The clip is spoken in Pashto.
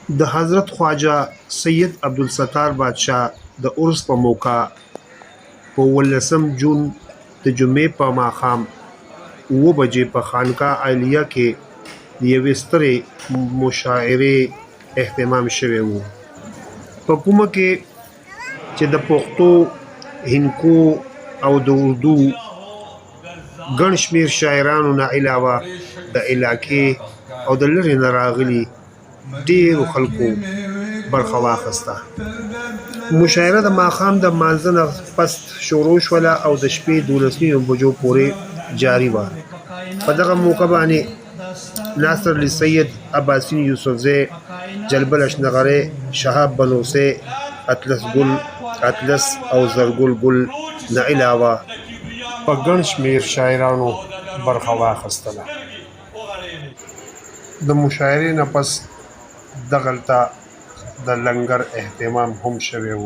د حضرت خواجه سید عبدالستار بادشاه د عرس په موقع په 18 جون د جمعې په ماښام 9 بجې په خانقاه عالیه کې د یوې سترې مشاعرې اهتمام شوی و، په کومه کې چې د پښتو، هندکو او د اردو ګڼ شمېر شاعرانو نه علاوه د علاقې او د لرې نه راغلي ډېرو خلکو برخه واخیسته. مشاعره د ماښام د لمانځه نه پس شروع شوله او د شپې 12 بجو پورې جاري وه. په دغه موقع باندې ناصر علي سید، عباسین یوسفزی، جلبل اشنغری، شهاب بنوسی، اطلس او زرګل ګل نه علاوه په ګڼ شمېر شاعرانو برخه واخیستله. د مشاعرې نه پس دغلته د لنګر اهتمام هم شوی و.